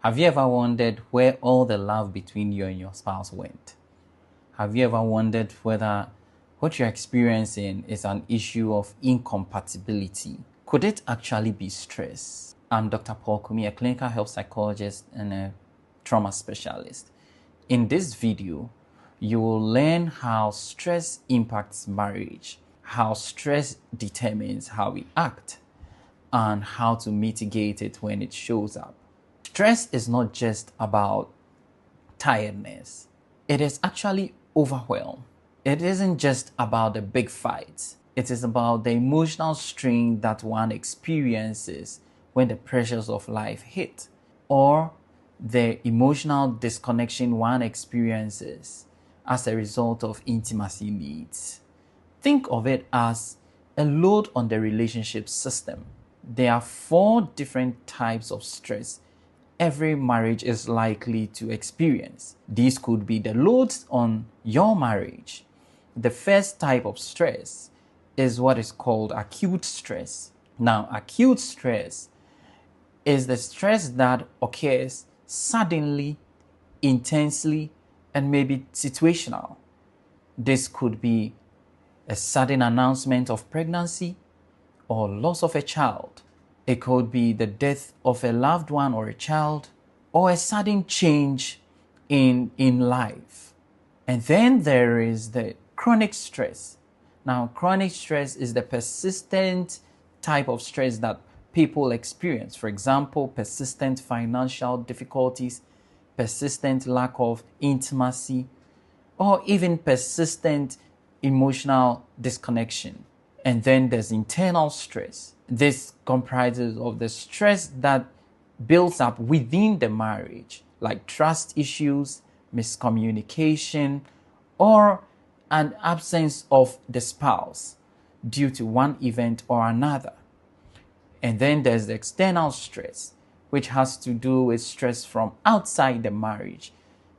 Have you ever wondered where all the love between you and your spouse went? Have you ever wondered whether what you're experiencing is an issue of incompatibility? Could it actually be stress? I'm Dr. Paul Kumi, a clinical health psychologist and a trauma specialist. In this video, you will learn how stress impacts marriage, how stress determines how we act, and how to mitigate it when it shows up. Stress is not just about tiredness. It is actually overwhelm. It isn't just about the big fights. It is about the emotional strain that one experiences when the pressures of life hit, or the emotional disconnection one experiences as a result of intimacy needs. Think of it as a load on the relationship system. There are 4 different types of stress every marriage is likely to experience. These could be the loads on your marriage. The first type of stress is what is called acute stress. Now, acute stress is the stress that occurs suddenly, intensely, and maybe situational. This could be a sudden announcement of pregnancy or loss of a child. It could be the death of a loved one or a child, or a sudden change in life. And then there is the chronic stress. Now, chronic stress is the persistent type of stress that people experience. For example, persistent financial difficulties, persistent lack of intimacy, or even persistent emotional disconnection. And then there's internal stress. This comprises of the stress that builds up within the marriage, like trust issues, miscommunication, or an absence of the spouse due to one event or another. And then there's the external stress, which has to do with stress from outside the marriage,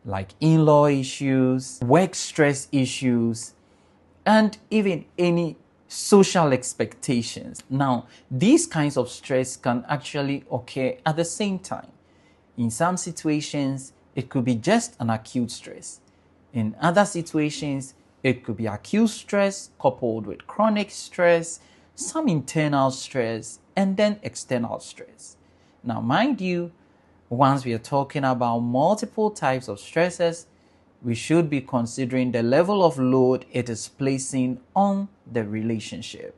like in-law issues, work stress issues, and even any social expectations. Now, these kinds of stress can actually occur at the same time. In some situations, it could be just an acute stress. In other situations, it could be acute stress coupled with chronic stress, some internal stress, and then external stress. Now, mind you, once we are talking about multiple types of stresses, we should be considering the level of load it is placing on the relationship.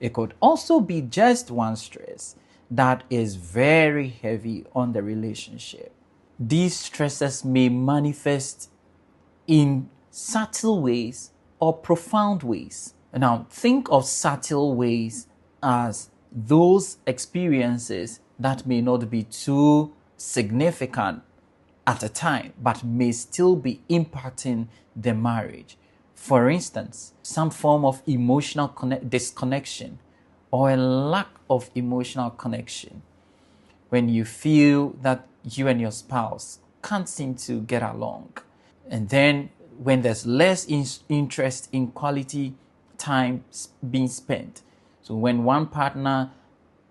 It could also be just one stress that is very heavy on the relationship. These stresses may manifest in subtle ways or profound ways. Now, think of subtle ways as those experiences that may not be too significant at a time, but may still be impacting the marriage. For instance, some form of emotional disconnection or a lack of emotional connection. When you feel that you and your spouse can't seem to get along. And then when there's less interest in quality time being spent. So when one partner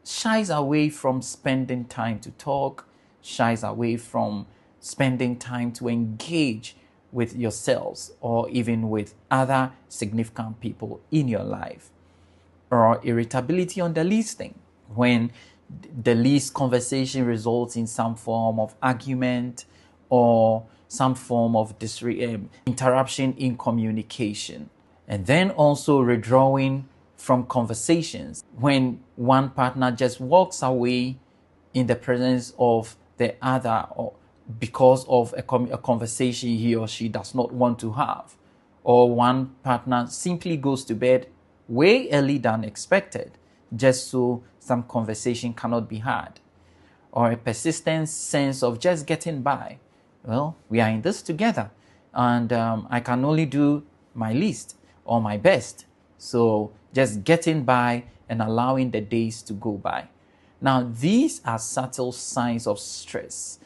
shies away from spending time to talk, shies away from spending time to engage with yourselves or even with other significant people in your life. Or irritability on the least thing, when the least conversation results in some form of argument or some form of interruption in communication. And then also withdrawing from conversations, when one partner just walks away in the presence of the other, or because of a conversation he or she does not want to have, or one partner simply goes to bed way early than expected just so some conversation cannot be had, or a persistent sense of just getting by. Well, we are in this together and I can only do my least or my best, so just getting by and allowing the days to go by. Now, these are subtle signs of stress.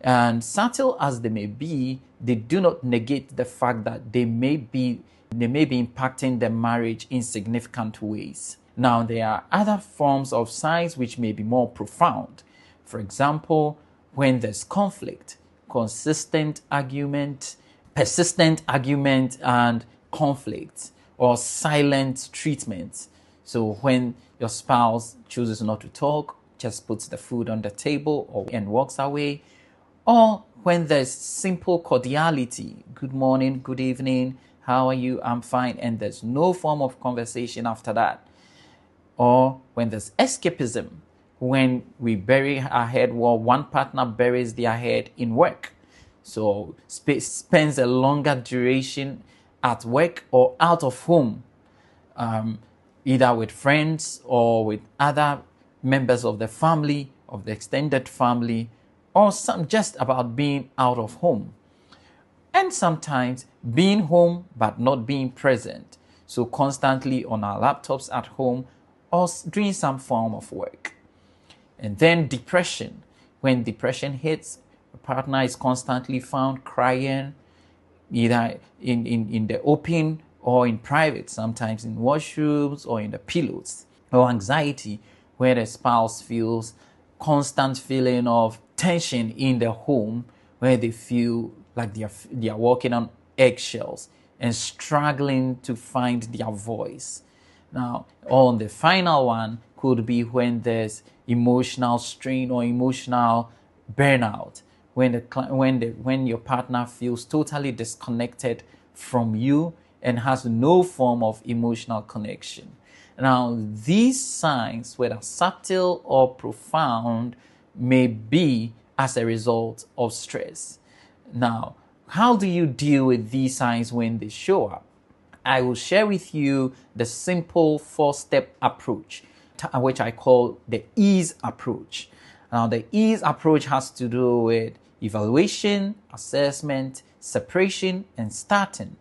And subtle as they may be, they do not negate the fact that they may be impacting the marriage in significant ways. Now, there are other forms of signs which may be more profound. For example, when there's conflict, consistent argument, persistent argument and conflict, or silent treatment. So when your spouse chooses not to talk, just puts the food on the table and walks away, or when there's simple cordiality, good morning, good evening, how are you, I'm fine, and there's no form of conversation after that. Or when there's escapism, when we bury our head, well, one partner buries their head in work. So spends a longer duration at work or out of home, either with friends or with other members of the family, of the extended family, or some just about being out of home. And sometimes being home but not being present. So constantly on our laptops at home or doing some form of work. And then depression. When depression hits, a partner is constantly found crying, either in the open or in private, sometimes in washrooms or in the pillows. Or anxiety, where the spouse feels constant feeling of tension in the home, where they feel like they are walking on eggshells and struggling to find their voice. Now, on the final one could be when there's emotional strain or emotional burnout, when your partner feels totally disconnected from you and has no form of emotional connection. Now, these signs, whether subtle or profound, may be as a result of stress. Now, how do you deal with these signs when they show up? I will share with you the simple 4-step approach, which I call the EASE approach. Now, the EASE approach has to do with evaluation, assessment, separation, and starting.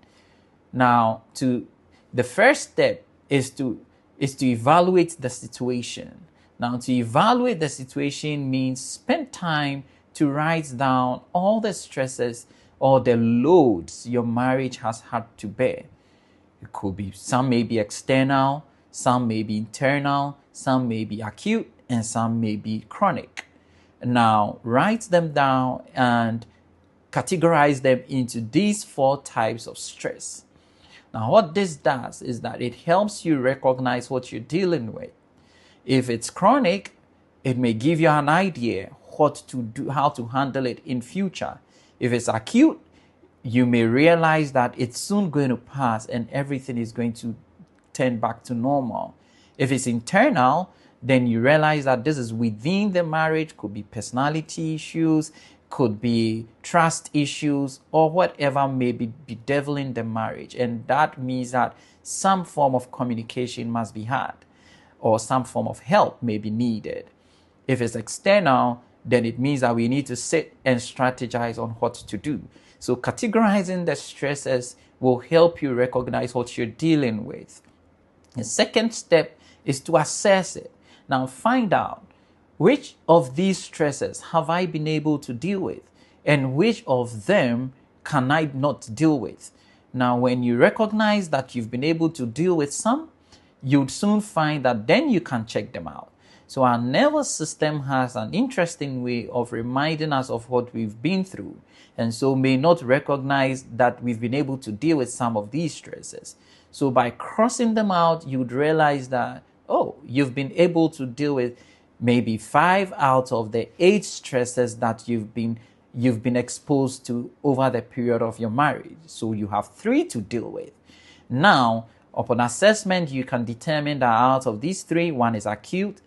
Now, the first step is to evaluate the situation. Now, to evaluate the situation means spend time to write down all the stresses or the loads your marriage has had to bear. It could be, some may be external, some may be internal, some may be acute, and some may be chronic. Now, write them down and categorize them into these 4 types of stress. Now, what this does is that it helps you recognize what you're dealing with. If it's chronic, it may give you an idea what to do, how to handle it in future. If it's acute, you may realize that it's soon going to pass and everything is going to turn back to normal. If it's internal, then you realize that this is within the marriage, could be personality issues, could be trust issues, or whatever may be bedeviling the marriage. And that means that some form of communication must be had, or some form of help may be needed. If it's external, then it means that we need to sit and strategize on what to do. So categorizing the stresses will help you recognize what you're dealing with. The second step is to assess it. Now find out, which of these stresses have I been able to deal with, and which of them can I not deal with? Now, when you recognize that you've been able to deal with some, you'd soon find that then you can check them out. So our nervous system has an interesting way of reminding us of what we've been through, and so may not recognize that we've been able to deal with some of these stresses. So by crossing them out, you'd realize that, oh, you've been able to deal with maybe 5 out of the 8 stresses that you've been exposed to over the period of your marriage. So you have 3 to deal with. Now, upon assessment, you can determine that out of these 3, 1 is acute,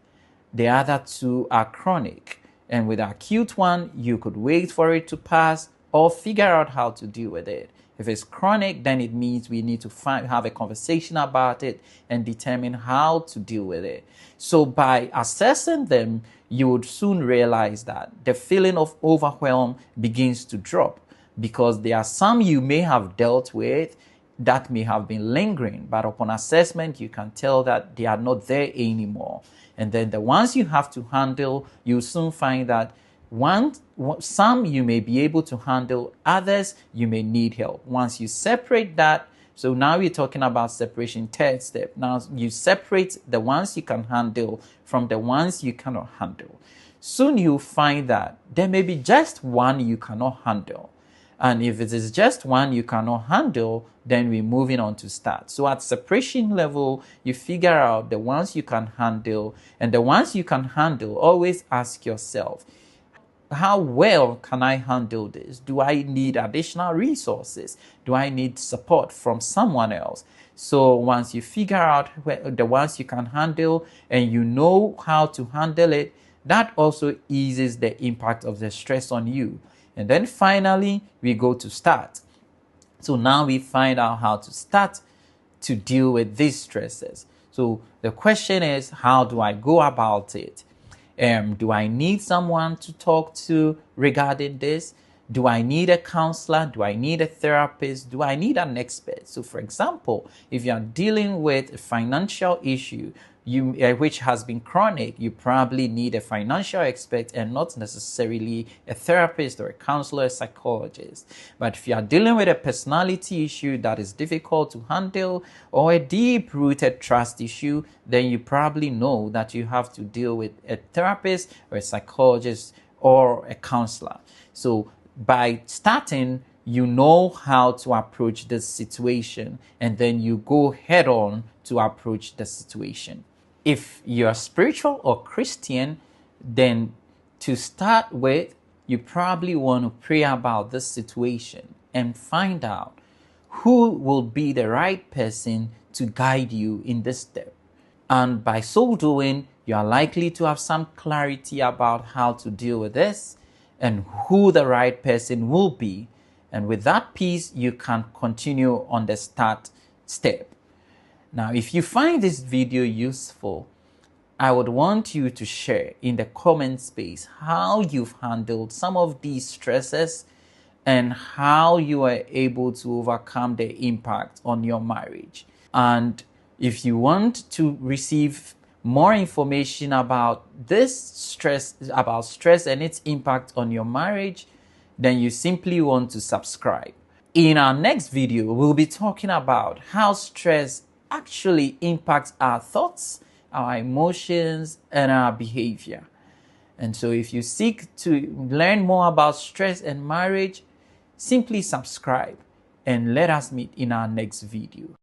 the other 2 are chronic. And with the acute one, you could wait for it to pass or figure out how to deal with it. If it's chronic, then it means we need to have a conversation about it and determine how to deal with it. So by assessing them, you would soon realize that the feeling of overwhelm begins to drop, because there are some you may have dealt with that may have been lingering, but upon assessment, you can tell that they are not there anymore. And then the ones you have to handle, you soon find that some you may be able to handle, others you may need help. Once you separate that, so now we're talking about separation, 3rd step. Now you separate the ones you can handle from the ones you cannot handle. soon you'll find that there may be just one you cannot handle. And if it is just one you cannot handle, then we're moving on to start. So at separation level, you figure out the ones you can handle, and the ones you can handle, always ask yourself, how well can I handle this? Do I need additional resources? Do I need support from someone else? So once you figure out the ones you can handle and you know how to handle it, that also eases the impact of the stress on you. And then finally, we go to start. So now we find out how to start to deal with these stresses. So the question is, how do I go about it? Do I need someone to talk to regarding this? Do I need a counselor? Do I need a therapist? Do I need an expert? So for example, if you are dealing with a financial issue, which has been chronic, you probably need a financial expert and not necessarily a therapist or a counselor, a psychologist. But if you are dealing with a personality issue that is difficult to handle or a deep-rooted trust issue, then you probably know that you have to deal with a therapist or a psychologist or a counselor. So by starting, you know how to approach this situation, and then you go head on to approach the situation. If you're spiritual or Christian, then to start with, you probably want to pray about this situation and find out who will be the right person to guide you in this step. And by so doing, you are likely to have some clarity about how to deal with this and who the right person will be. And with that piece, you can continue on the start step. Now, if you find this video useful, I would want you to share in the comment space how you've handled some of these stresses and how you are able to overcome the impact on your marriage. And if you want to receive more information about stress and its impact on your marriage, then you simply want to subscribe. In our next video, we'll be talking about how stress actually impacts our thoughts, our emotions, and our behavior. And so if you seek to learn more about stress and marriage, simply subscribe and let us meet in our next video.